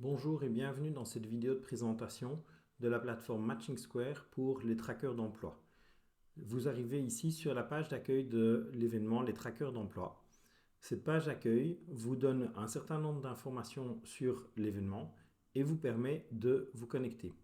Bonjour et bienvenue dans cette vidéo de présentation de la plateforme Matching Square pour les trackers d'emploi. Vous arrivez ici sur la page d'accueil de l'événement Les trackers d'emploi. Cette page d'accueil vous donne un certain nombre d'informations sur l'événement et vous permet de vous connecter.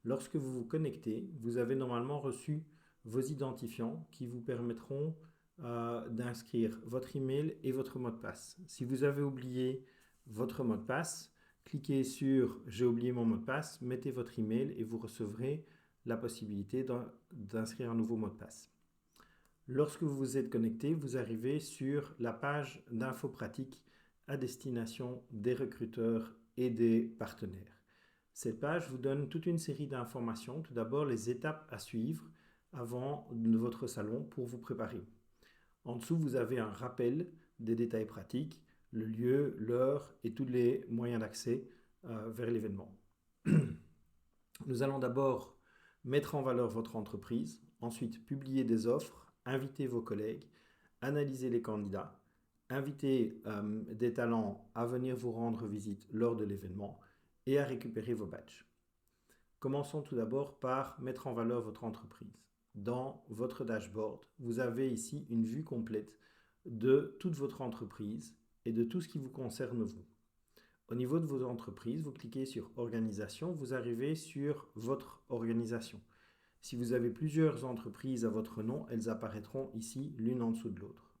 Lorsque vous vous connectez, vous avez normalement reçu vos identifiants qui vous permettront d'inscrire votre email et votre mot de passe. Si vous avez oublié votre mot de passe, cliquez sur « J'ai oublié mon mot de passe », mettez votre email et vous recevrez la possibilité d'inscrire un nouveau mot de passe. Lorsque vous vous êtes connecté, vous arrivez sur la page d'infos pratiques à destination des recruteurs et des partenaires. Cette page vous donne toute une série d'informations. Tout d'abord, les étapes à suivre avant votre salon pour vous préparer. En dessous, vous avez un rappel des détails pratiques, le lieu, l'heure et tous les moyens d'accès vers l'événement. Nous allons d'abord mettre en valeur votre entreprise, ensuite publier des offres, inviter vos collègues, analyser les candidats, inviter des talents à venir vous rendre visite lors de l'événement et à récupérer vos badges. Commençons tout d'abord par mettre en valeur votre entreprise. Dans votre dashboard, vous avez ici une vue complète de toute votre entreprise et de tout ce qui vous concerne vous. Au niveau de vos entreprises, vous cliquez sur Organisation, vous arrivez sur votre organisation. Si vous avez plusieurs entreprises à votre nom, elles apparaîtront ici l'une en dessous de l'autre.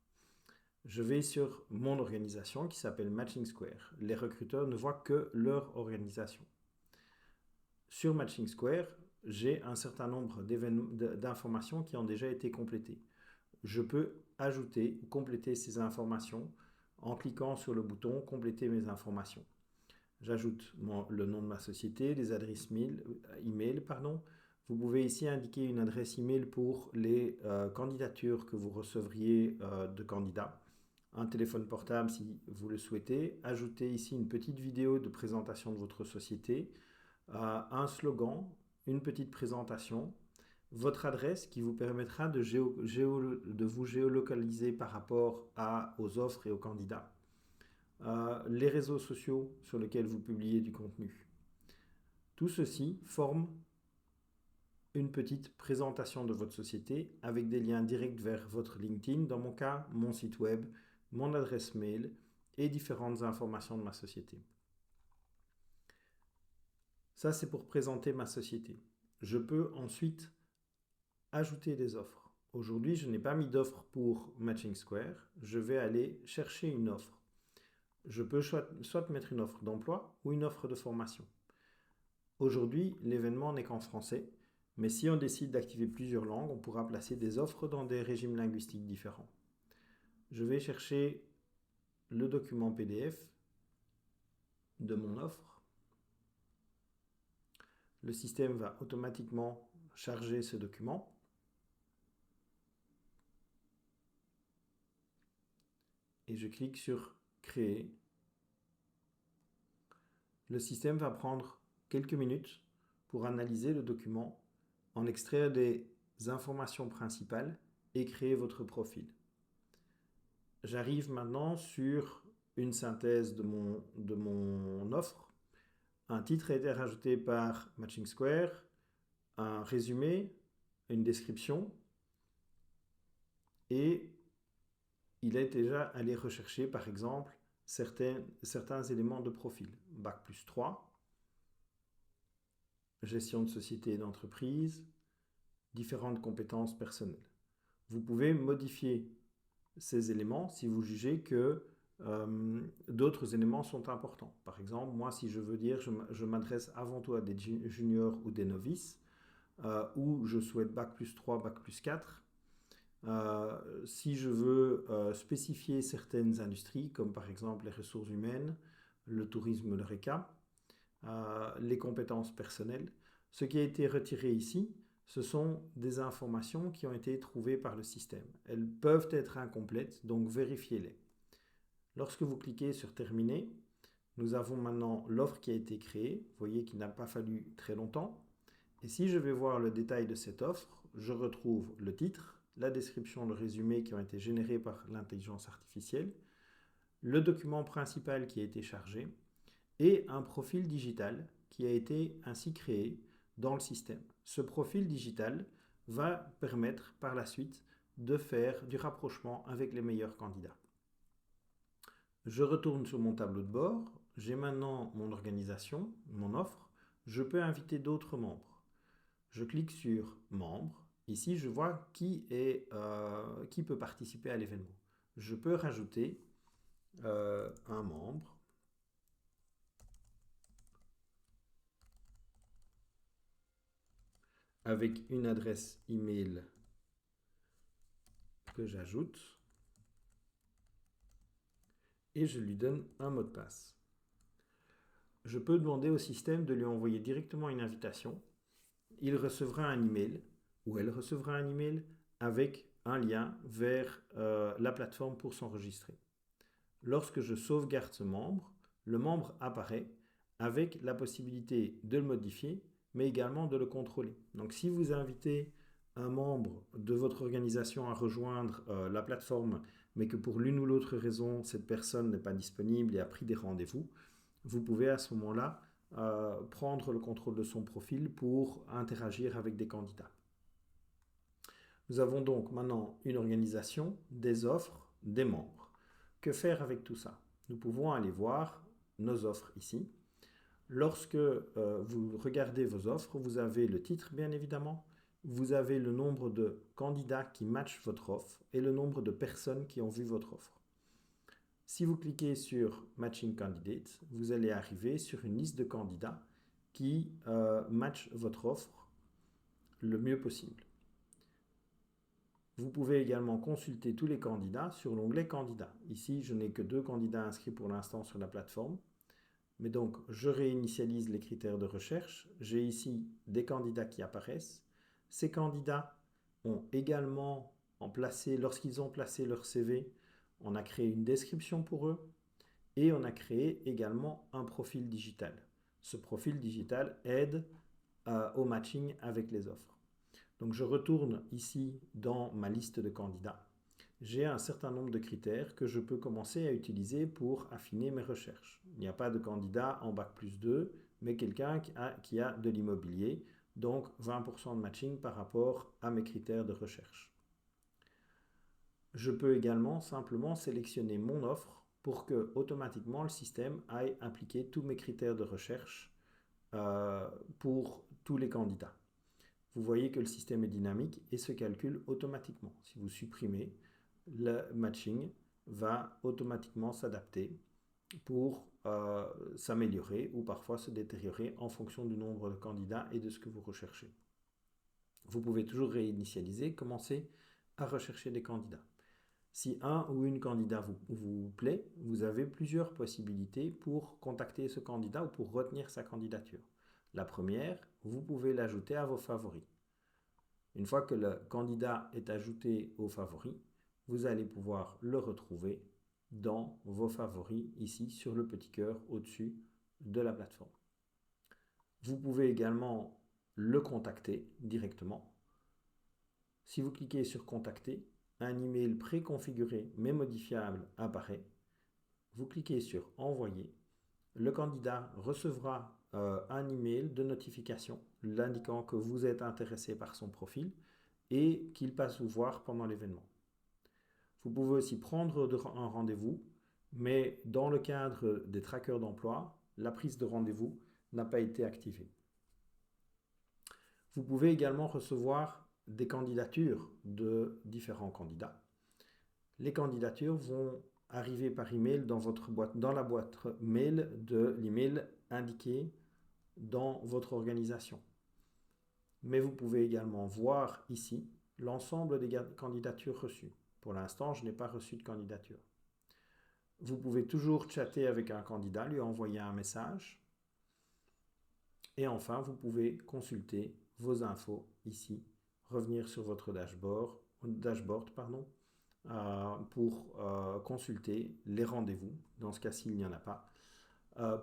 Je vais sur mon organisation qui s'appelle Matching Square. Les recruteurs ne voient que leur organisation. Sur Matching Square, j'ai un certain nombre d'informations qui ont déjà été complétées. Je peux ajouter ou compléter ces informations en cliquant sur le bouton « Compléter mes informations ». J'ajoute le nom de ma société, les adresses email. Vous pouvez ici indiquer une adresse email pour les candidatures que vous recevriez de candidats. Un téléphone portable si vous le souhaitez. Ajoutez ici une petite vidéo de présentation de votre société, un slogan, une petite présentation, votre adresse qui vous permettra de vous géolocaliser par rapport aux offres et aux candidats. Les réseaux sociaux sur lesquels vous publiez du contenu. Tout ceci forme une petite présentation de votre société avec des liens directs vers votre LinkedIn, dans mon cas, mon site web, mon adresse mail et différentes informations de ma société. Ça, c'est pour présenter ma société. Je peux ensuite ajouter des offres. Aujourd'hui, je n'ai pas mis d'offre pour Matching Square. Je vais aller chercher une offre. Je peux soit mettre une offre d'emploi ou une offre de formation. Aujourd'hui, l'événement n'est qu'en français, mais si on décide d'activer plusieurs langues, on pourra placer des offres dans des régimes linguistiques différents. Je vais chercher le document PDF de mon offre. Le système va automatiquement charger ce document. Et je clique sur Créer. Le système va prendre quelques minutes pour analyser le document, en extraire des informations principales et créer votre profil. J'arrive maintenant sur une synthèse de mon offre. Un titre a été rajouté par Matching Square, un résumé, une description et il est déjà allé rechercher par exemple certains éléments de profil. Bac+3, gestion de société et d'entreprise, différentes compétences personnelles. Vous pouvez modifier ces éléments si vous jugez que d'autres éléments sont importants. Par exemple, moi, si je veux dire je m'adresse avant tout à des juniors ou des novices, ou je souhaite Bac+3, Bac+4, si je veux spécifier certaines industries, comme par exemple les ressources humaines, le tourisme, l'horeca, les compétences personnelles, ce qui a été retiré ici, ce sont des informations qui ont été trouvées par le système. Elles peuvent être incomplètes, donc vérifiez-les. Lorsque vous cliquez sur Terminer, nous avons maintenant l'offre qui a été créée. Vous voyez qu'il n'a pas fallu très longtemps. Et si je vais voir le détail de cette offre, je retrouve le titre, la description, le résumé qui ont été générés par l'intelligence artificielle, le document principal qui a été chargé, et un profil digital qui a été ainsi créé dans le système. Ce profil digital va permettre par la suite de faire du rapprochement avec les meilleurs candidats. Je retourne sur mon tableau de bord, j'ai maintenant mon organisation, mon offre, je peux inviter d'autres membres. Je clique sur membres, ici je vois qui peut participer à l'événement. Je peux rajouter un membre avec une adresse email que j'ajoute et je lui donne un mot de passe. Je peux demander au système de lui envoyer directement une invitation. Il recevra un email ou elle recevra un email avec un lien vers la plateforme pour s'enregistrer. Lorsque je sauvegarde ce membre, le membre apparaît avec la possibilité de le modifier, mais également de le contrôler. Donc si vous invitez un membre de votre organisation à rejoindre la plateforme, mais que pour l'une ou l'autre raison, cette personne n'est pas disponible et a pris des rendez-vous, vous pouvez à ce moment-là prendre le contrôle de son profil pour interagir avec des candidats. Nous avons donc maintenant une organisation, des offres, des membres. Que faire avec tout ça? Nous pouvons aller voir nos offres ici. Lorsque vous regardez vos offres, vous avez le titre bien évidemment, vous avez le nombre de candidats qui matchent votre offre et le nombre de personnes qui ont vu votre offre. Si vous cliquez sur Matching Candidates, vous allez arriver sur une liste de candidats qui matchent votre offre le mieux possible. Vous pouvez également consulter tous les candidats sur l'onglet Candidats. Ici, je n'ai que 2 candidats inscrits pour l'instant sur la plateforme. Mais donc, je réinitialise les critères de recherche. J'ai ici des candidats qui apparaissent. Ces candidats ont également lorsqu'ils ont placé leur CV, on a créé une description pour eux et on a créé également un profil digital. Ce profil digital aide au matching avec les offres. Donc je retourne ici dans ma liste de candidats. J'ai un certain nombre de critères que je peux commencer à utiliser pour affiner mes recherches. Il n'y a pas de candidat en Bac+2, mais quelqu'un qui a de l'immobilier, donc 20% de matching par rapport à mes critères de recherche. Je peux également simplement sélectionner mon offre pour que automatiquement le système aille appliquer tous mes critères de recherche pour tous les candidats. Vous voyez que le système est dynamique et se calcule automatiquement. Si vous supprimez, le matching va automatiquement s'adapter pour s'améliorer ou parfois se détériorer en fonction du nombre de candidats et de ce que vous recherchez. Vous pouvez toujours réinitialiser, commencer à rechercher des candidats. Si un ou une candidat vous plaît, vous avez plusieurs possibilités pour contacter ce candidat ou pour retenir sa candidature. La première, vous pouvez l'ajouter à vos favoris. Une fois que le candidat est ajouté aux favoris, vous allez pouvoir le retrouver dans vos favoris ici sur le petit cœur au-dessus de la plateforme. Vous pouvez également le contacter directement. Si vous cliquez sur contacter, un email préconfiguré mais modifiable apparaît. Vous cliquez sur envoyer. Le candidat recevra un email de notification l'indiquant que vous êtes intéressé par son profil et qu'il passe vous voir pendant l'événement. Vous pouvez aussi prendre un rendez-vous, mais dans le cadre des trackers d'emploi, la prise de rendez-vous n'a pas été activée. Vous pouvez également recevoir des candidatures de différents candidats. Les candidatures vont arriver par email dans la boîte mail de l'email indiqué dans votre organisation. Mais vous pouvez également voir ici l'ensemble des candidatures reçues. Pour l'instant, je n'ai pas reçu de candidature. Vous pouvez toujours chatter avec un candidat, lui envoyer un message. Et enfin, vous pouvez consulter vos infos ici, revenir sur votre dashboard pour consulter les rendez-vous, dans ce cas-ci il n'y en a pas,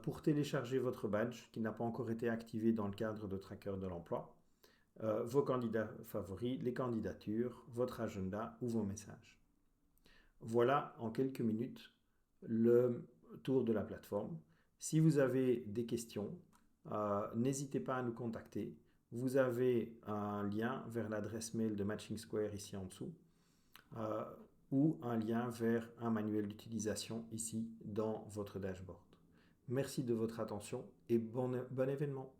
pour télécharger votre badge qui n'a pas encore été activé dans le cadre de Tracker de l'emploi, vos candidats favoris, les candidatures, votre agenda ou vos messages. Voilà en quelques minutes le tour de la plateforme. Si vous avez des questions, n'hésitez pas à nous contacter. Vous avez un lien vers l'adresse mail de Matching Square ici en dessous ou un lien vers un manuel d'utilisation ici dans votre dashboard. Merci de votre attention et bon événement.